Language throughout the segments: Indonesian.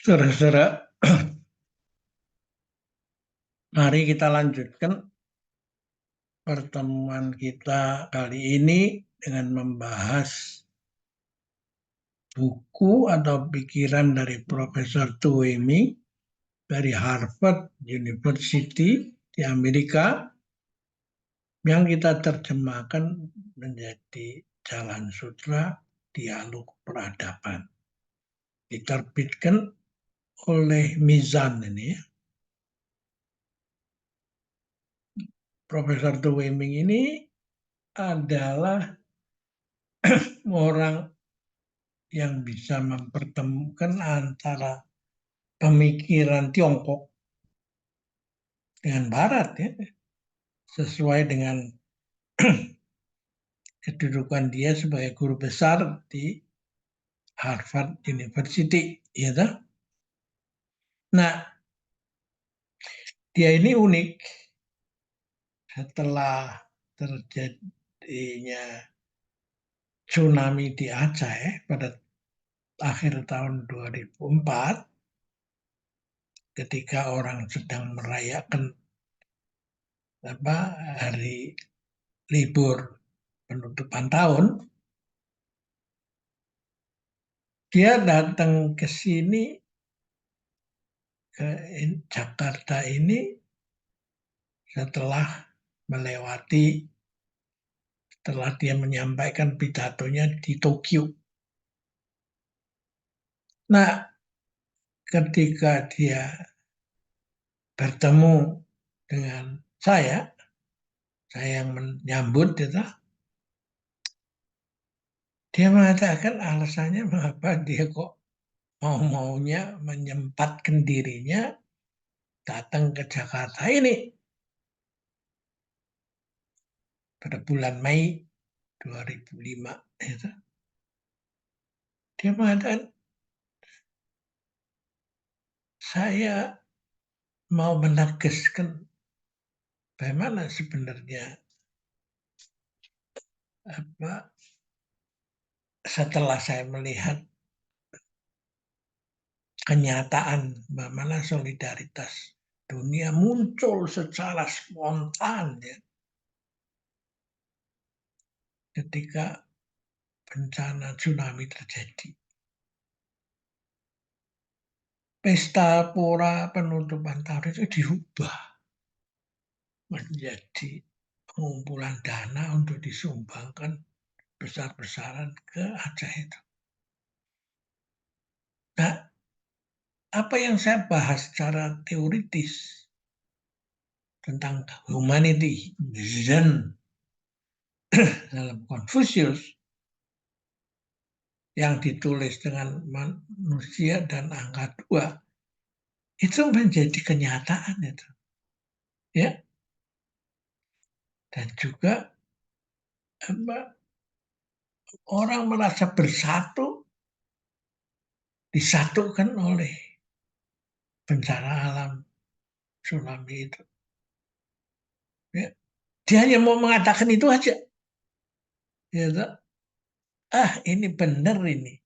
Saudara-saudara, mari kita lanjutkan pertemuan kita kali ini dengan membahas buku atau pikiran dari Profesor Tuwemi dari Harvard University di Amerika yang kita terjemahkan menjadi Jalan Sutra Dialog Peradaban. Diterbitkan oleh Mizan ini ya. Profesor Tuwemi ini adalah orang yang bisa mempertemukan antara pemikiran Tiongkok dengan Barat ya, sesuai dengan kedudukan dia sebagai guru besar di Harvard University, ya toh? Nah, dia ini unik setelah terjadinya tsunami di Aceh pada akhir tahun 2004, ketika orang sedang merayakan hari libur penutupan tahun, dia datang ke sini, ke Jakarta ini setelah dia menyampaikan pidatonya di Tokyo. Nah, ketika dia bertemu dengan saya yang menyambut itu, dia mengatakan alasannya mengapa dia kok mau-maunya menyempatkan dirinya datang ke Jakarta ini pada bulan Mei 2005. Itu. Dia mengatakan, saya mau menegaskan bagaimana sebenarnya setelah saya melihat kenyataan bagaimana solidaritas dunia muncul secara spontan ya, ketika bencana tsunami terjadi. Pesta pora penutupan tahun itu diubah menjadi pengumpulan dana untuk disumbangkan besar-besaran ke Aceh itu. Nah, apa yang saya bahas secara teoritis tentang humanity, Zen dalam Confucius yang ditulis dengan manusia dan angka 2 itu menjadi kenyataan itu, ya. Dan juga orang merasa bersatu, disatukan oleh bencana alam tsunami itu. Ya. Dia hanya mau mengatakan itu aja. Ya, ini benar ini.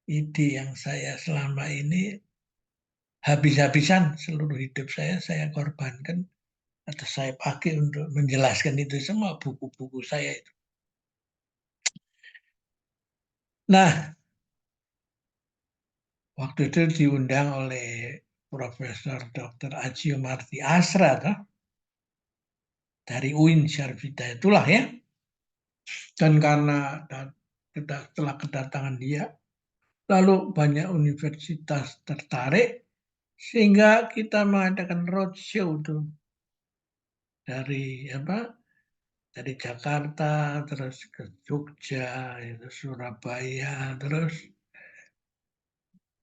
Ide yang saya selama ini habis-habisan seluruh hidup saya korbankan atau saya pakai untuk menjelaskan itu semua buku-buku saya itu. Nah, waktu itu diundang oleh Profesor Dr. Acio Marti Asra dari UIN Syarifida itulah ya. Dan karena setelah kedatangan dia, lalu banyak universitas tertarik sehingga kita mengadakan roadshow tuh dari Jakarta terus ke Jogja, Surabaya, terus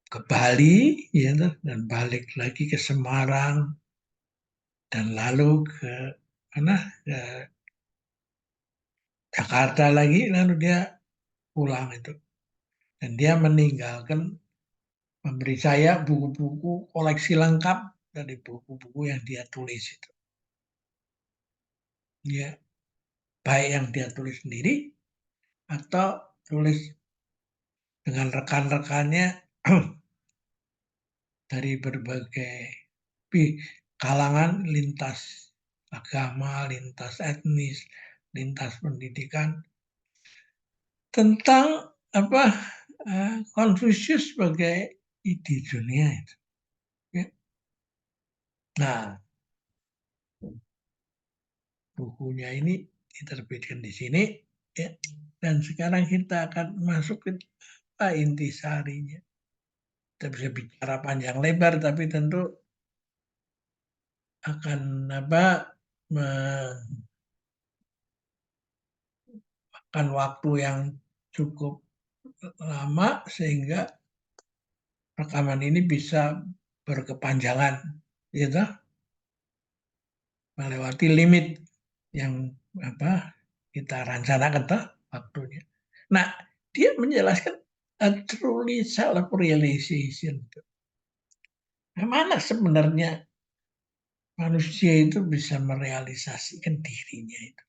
ke Bali, ya, dan balik lagi ke Semarang dan lalu ke mana? Ke Jakarta lagi, lalu dia pulang itu dan dia meninggalkan memberi saya buku-buku koleksi lengkap dari buku-buku yang dia tulis itu. Ya, baik yang dia tulis sendiri atau tulis dengan rekan-rekannya dari berbagai kalangan, lintas agama, lintas etnis, lintas pendidikan, tentang Konfusius sebagai ide dunia itu. Ya. Nah, bukunya ini diterbitkan di sini, ya. Dan sekarang kita akan masuk ke intisarinya. Kita bisa bicara panjang lebar, tapi tentu akan memakan waktu yang cukup lama sehingga rekaman ini bisa berkepanjangan, gitu, melewati limit yang kita rencanakan waktunya. Nah, dia menjelaskan a truly self-realization. Nah, mana sebenarnya manusia itu bisa merealisasikan dirinya itu.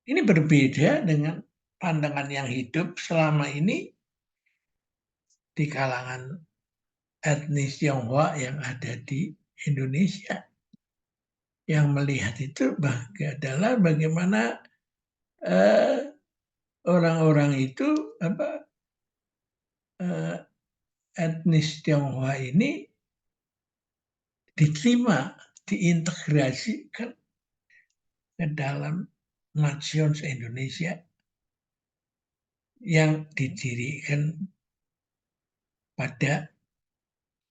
Ini berbeda dengan pandangan yang hidup selama ini di kalangan etnis Tionghoa yang ada di Indonesia. Yang melihat itu adalah bagaimana orang-orang itu etnis Tionghoa ini diterima, diintegrasikan ke dalam nasional Indonesia yang didirikan pada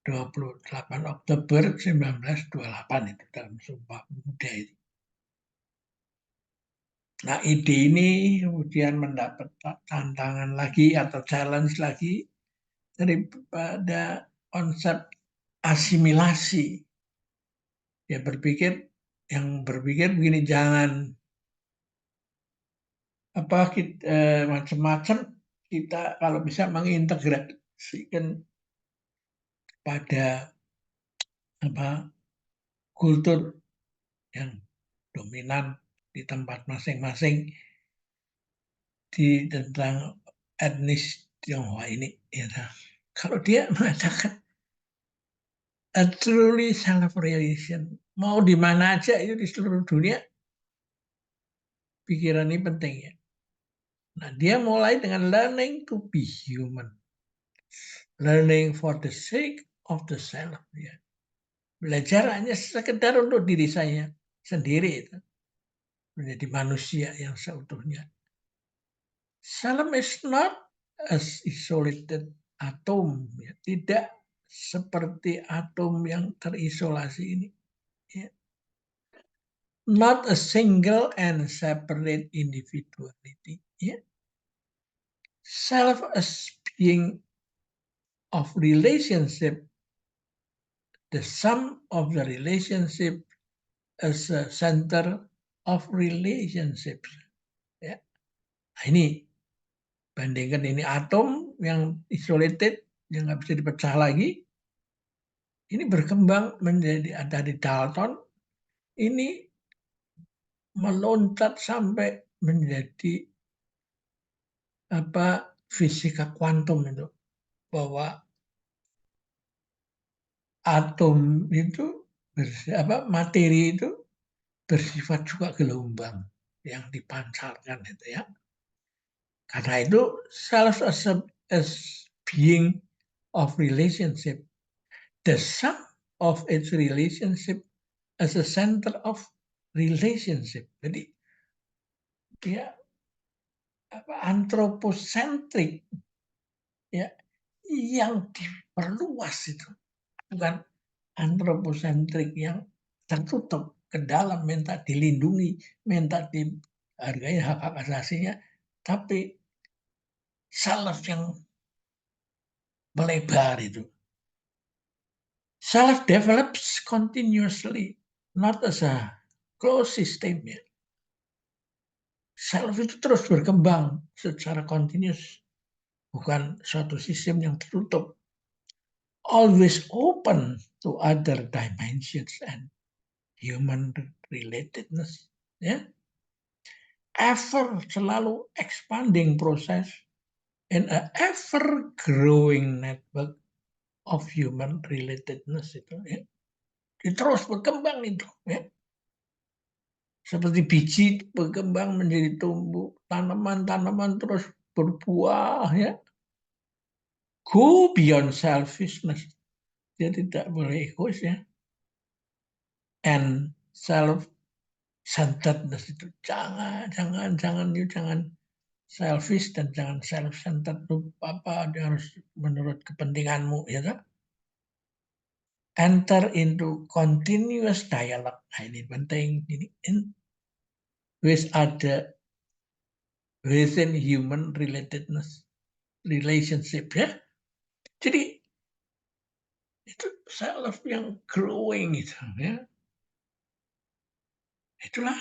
28 Oktober 1928 itu dalam Sumpah Pemuda itu. Nah, ide ini kemudian mendapat tantangan lagi atau challenge lagi daripada konsep asimilasi. Ya yang berpikir begini, jangan macam-macam, kita kalau bisa mengintegrasikan pada kultur yang dominan di tempat masing-masing di tentang etnis Tionghoa ini. Ya. Kalau dia mengatakan a truly self-realization, mau di mana aja itu di seluruh dunia, pikiran ini penting ya. Nah, dia mulai dengan learning to be human, learning for the sake of the self. Ya. Belajar hanya sekedar untuk diri saya sendiri itu, menjadi manusia yang seutuhnya. Self is not as isolated atom, ya. Tidak seperti atom yang terisolasi ini. Ya. Not a single and separate individuality. Ya. Self as being of relationship, the sum of the relationship as a center of relationships. Ya. Nah, ini bandingkan ini atom yang isolated, yang nggak bisa dipecah lagi. Ini berkembang menjadi dari Dalton, ini meloncat sampai menjadi fisika kuantum itu, bahwa atom itu materi itu bersifat juga gelombang yang dipancarkan itu ya. Karena itu self as being of relationship, the sum of its relationship as a center of relationship. Jadi dia antroposentrik ya, yang diperluas itu, bukan antroposentrik yang tertutup ke dalam, minta dilindungi, minta dihargai hak asasinya, tapi self yang melebar itu. Self develops continuously, not as a closed system. Ya. Self itu terus berkembang secara continuous, bukan suatu sistem yang tertutup. Always open to other dimensions and human relatedness. Ya. Ever selalu expanding proses, and a ever-growing network of human relatedness itu ya. Terus berkembang itu ya. Seperti biji berkembang menjadi tumbuh, tanaman-tanaman terus berbuah ya. Go beyond selfishness. Dia tidak boleh egois ya. And self-centeredness itu jangan selfish dan jangan self-centered. Apa dia harus menurut kepentinganmu ya kan? Enter into continuous dialogue. Nah, ini penting ini with other within human relatedness relationship ya. Jadi itu self yang growing itu ya. Itulah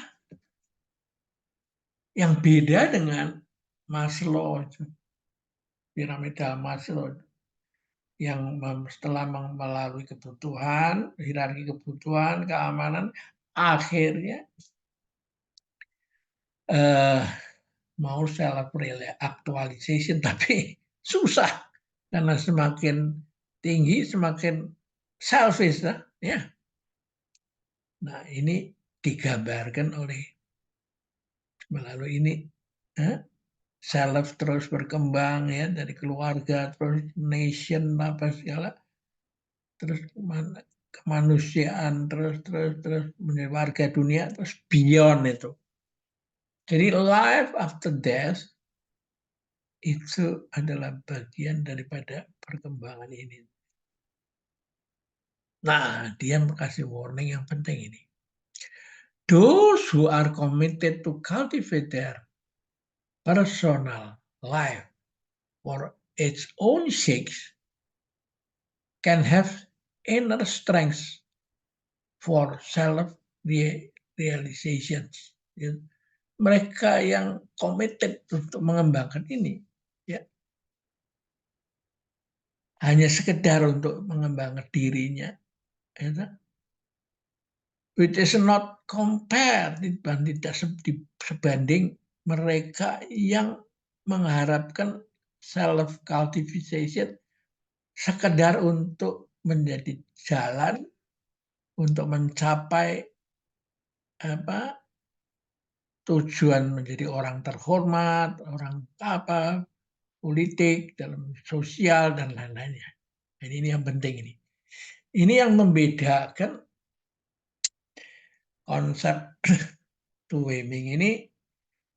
yang beda dengan Maslow, piramida Maslow yang setelah melalui kebutuhan, hierarki kebutuhan, keamanan, akhirnya mau self actualization tapi susah karena semakin tinggi semakin selfish ya. Nah ini digambarkan oleh melalui ini self terus berkembang ya dari keluarga terus nation apa segala terus kemanusiaan terus menjadi warga dunia terus beyond itu. Jadi life after death itu adalah bagian daripada perkembangan ini. Nah, dia kasih warning yang penting ini. Those who are committed to cultivate their personal life for its own sake can have inner strength for self-realizations. Mereka yang committed untuk mengembangkan ini, ya, hanya sekedar untuk mengembangkan dirinya, ya, which is not compare, tidak sebanding mereka yang mengharapkan self cultivation sekedar untuk menjadi jalan untuk mencapai apa tujuan menjadi orang terhormat, orang apa politik dalam sosial dan lain-lainnya. Ini yang penting ini. Ini yang membedakan konsep Tuweming ini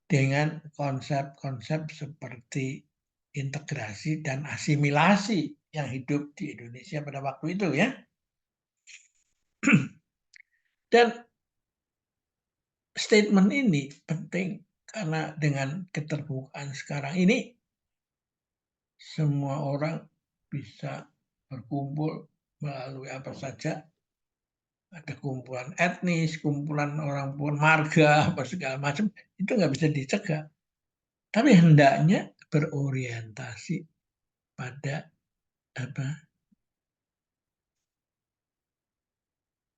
dengan konsep-konsep seperti integrasi dan asimilasi yang hidup di Indonesia pada waktu itu ya. Dan statement ini penting karena dengan keterbukaan sekarang ini semua orang bisa berkumpul melalui apa saja. Ada kumpulan etnis, kumpulan orang pun marga, apa segala macam, itu nggak bisa dicegah. Tapi hendaknya berorientasi pada apa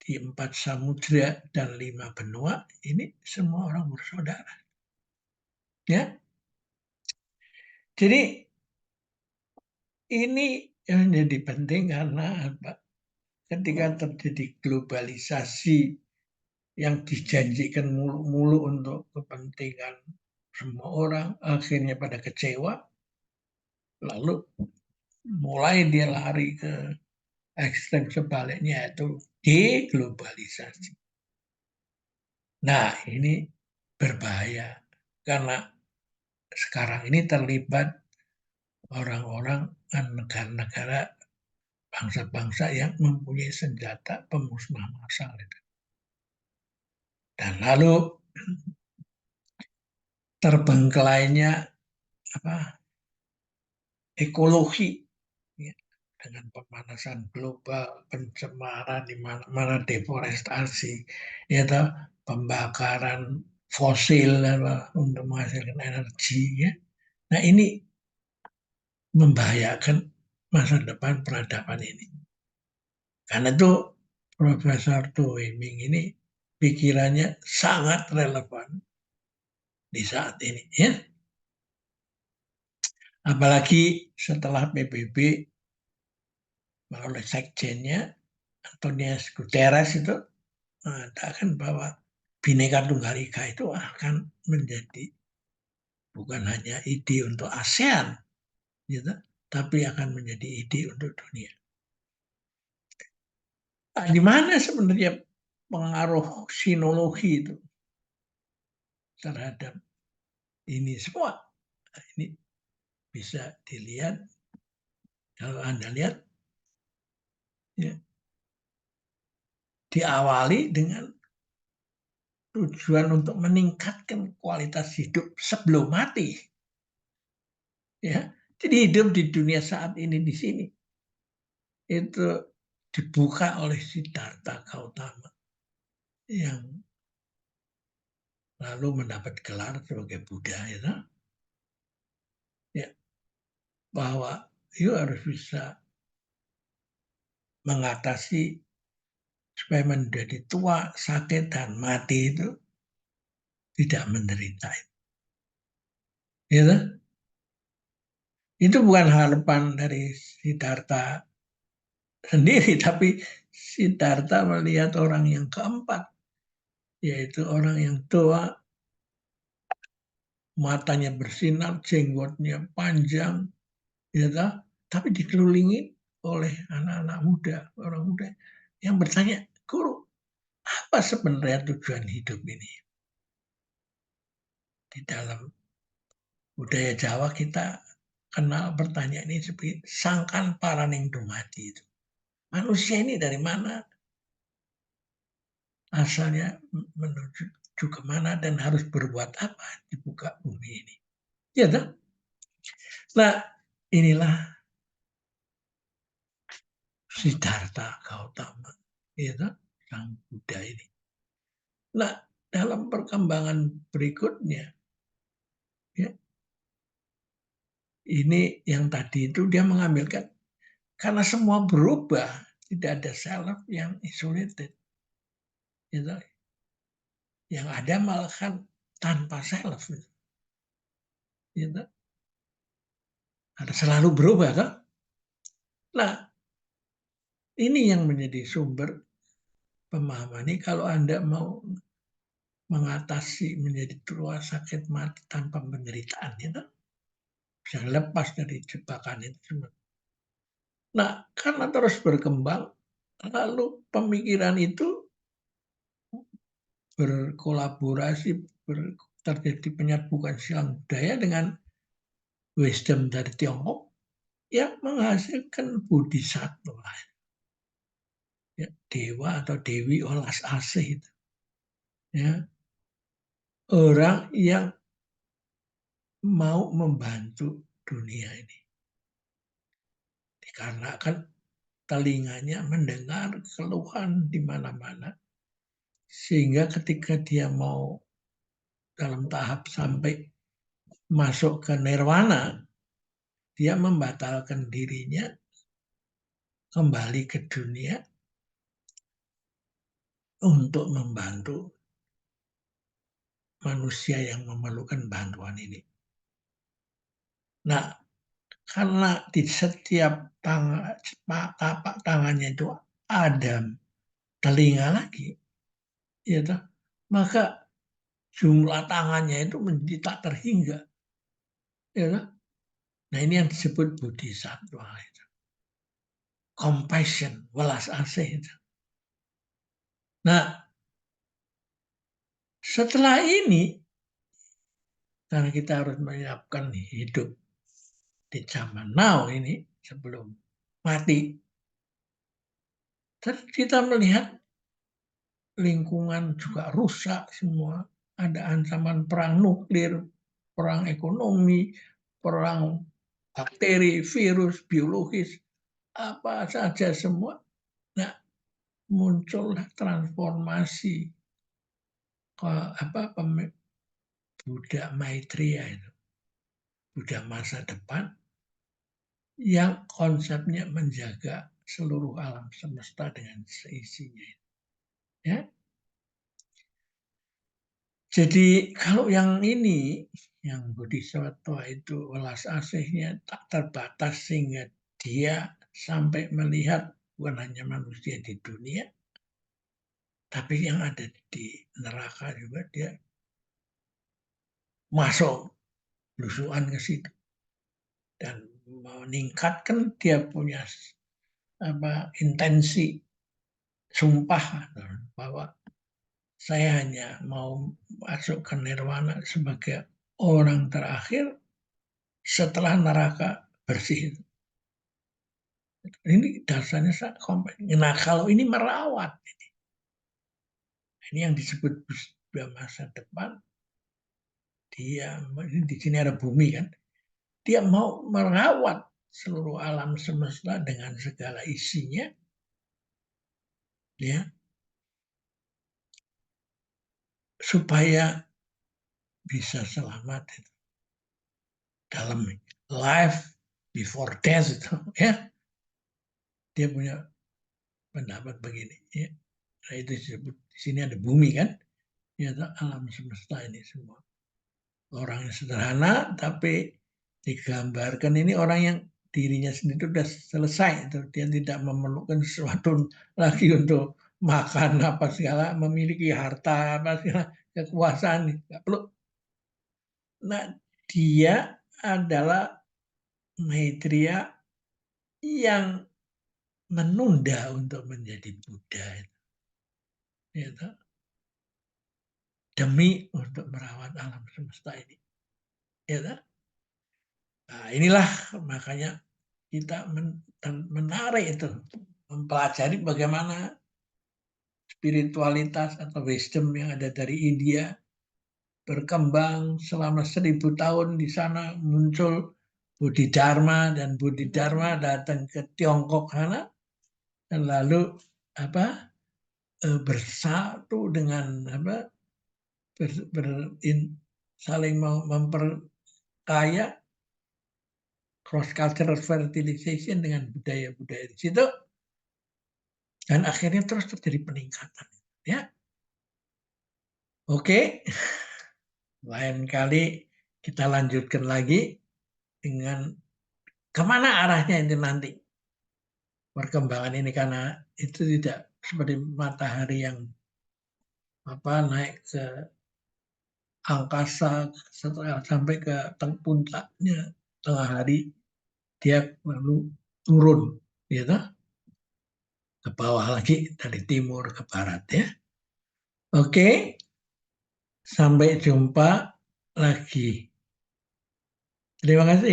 di 4 samudra dan 5 benua ini semua orang bersaudara. Ya. Jadi ini yang menjadi penting karena apa? Ketika terjadi globalisasi yang dijanjikan mulu-mulu untuk kepentingan semua orang, akhirnya pada kecewa, lalu mulai dia lari ke ekstrem sebaliknya yaitu deglobalisasi. Nah ini berbahaya karena sekarang ini terlibat orang-orang negara-negara bangsa-bangsa yang mempunyai senjata pemusnah massal itu. Dan lalu terbengkelainya apa ekologi ya, dengan pemanasan global, pencemaran di mana-mana, deforestasi, ya pembakaran fosil apa, untuk menghasilkan energi ya. Nah ini membahayakan masa depan peradaban ini. Karena itu Profesor Tuwiming ini pikirannya sangat relevan di saat ini ya. Apalagi setelah PBB oleh sekjennya Antonius Guterres itu mengatakan bahwa Bhinneka Tunggal Ika itu akan menjadi bukan hanya ide untuk ASEAN, gitu, tapi akan menjadi ide untuk dunia. Nah, di mana sebenarnya pengaruh sinologi itu terhadap ini semua? Nah, ini bisa dilihat, kalau Anda lihat, ya, diawali dengan tujuan untuk meningkatkan kualitas hidup sebelum mati. Ya, jadi hidup di dunia saat ini di sini itu dibuka oleh Siddhartha Gautama yang lalu mendapat gelar sebagai Buddha, ya, bahwa you harus bisa mengatasi supaya menjadi tua, sakit, dan mati itu tidak menderita. Gitu. Itu bukan harapan dari Siddhartha sendiri, tapi Siddhartha melihat orang yang keempat, yaitu orang yang tua, matanya bersinar, jenggotnya panjang, gitu, tapi dikelilingi oleh anak-anak muda, orang muda yang bertanya, Guru, apa sebenarnya tujuan hidup ini? Di dalam budaya Jawa kita kenal pertanyaan ini seperti sangkan paraning dumadi itu. Manusia ini dari mana? Asalnya menuju kemana dan harus berbuat apa di muka bumi ini. Ya toh? Nah, inilah Siddhartha Gautama, ya toh? Sang Buddha ini. Nah, dalam perkembangan berikutnya, ya, ini yang tadi itu dia mengambilkan karena semua berubah, tidak ada self yang isolated. Gitu. Yang ada malah kan tanpa self. Gitu. Ada selalu berubah kan? Nah, ini yang menjadi sumber pemahaman ini. Kalau Anda mau mengatasi menjadi tua sakit mati tanpa penderitaan, gitu, bisa lepas dari jebakan itu. Nah, karena terus berkembang, lalu pemikiran itu berkolaborasi, terjadi penyerbukan silang budaya dengan wisdom dari Tiongkok yang menghasilkan bodhisattva, ya, dewa atau dewi olas asih itu, ya, orang yang mau membantu dunia ini dikarenakan telinganya mendengar keluhan di mana-mana sehingga ketika dia mau dalam tahap sampai masuk ke nirwana, dia membatalkan dirinya kembali ke dunia untuk membantu manusia yang memerlukan bantuan ini. Nah, karena di setiap tapak tangannya itu ada telinga lagi, ya toh, maka jumlah tangannya itu menjadi tak terhingga. Ya toh? Nah, ini yang disebut bodhisattva. Itu. Compassion, welas asih. Itu. Nah, setelah ini, karena kita harus menyiapkan hidup di zaman now ini sebelum mati, kita melihat lingkungan juga rusak semua. Ada ancaman perang nuklir, perang ekonomi, perang bakteri, virus, biologis, apa saja semua. Nah, muncullah transformasi ke Buddha Maitreya itu, Buddha masa depan yang konsepnya menjaga seluruh alam semesta dengan seisinya. Ya, jadi kalau yang ini, yang bodhisattva itu welas asihnya tak terbatas sehingga dia sampai melihat bukan hanya manusia di dunia, tapi yang ada di neraka juga dia masuk belusuan ke situ dan meningkatkan dia punya intensi sumpah bahwa saya hanya mau masuk ke nirwana sebagai orang terakhir setelah neraka bersih. Ini dasarnya kompleks. Nah, kalau ini merawat, ini yang disebut masa depan. Dia di sini ada bumi kan. Dia mau merawat seluruh alam semesta dengan segala isinya, ya, supaya bisa selamat dalam life before death itu, ya. Dia punya pendapat begini, ya. Nah, itu disebut di sini ada bumi kan, ya, alam semesta ini semua. Orang yang sederhana, tapi digambarkan ini orang yang dirinya sendiri sudah selesai, itu dia tidak memerlukan sesuatu lagi untuk makan apa segala, memiliki harta apa segala, kekuasaan, nggak perlu. Nah, dia adalah Maitreya yang menunda untuk menjadi Buddha, ya, demi untuk merawat alam semesta ini, ya. Nah, inilah makanya kita menarik itu, mempelajari bagaimana spiritualitas atau wisdom yang ada dari India berkembang selama 1000 tahun. Di sana muncul Bodhidharma, dan Bodhidharma datang ke Tiongkok sana dan lalu bersatu dengan saling memperkaya cross cultural fertilization dengan budaya-budaya di situ, dan akhirnya terus terjadi peningkatan, ya. Oke, lain kali kita lanjutkan lagi dengan kemana arahnya itu nanti perkembangan ini, karena itu tidak seperti matahari yang naik ke angkasa setelah sampai ke puncaknya tengah hari, dia lalu turun, gitu, ke bawah lagi dari timur ke barat, ya. Oke, sampai jumpa lagi. Terima kasih.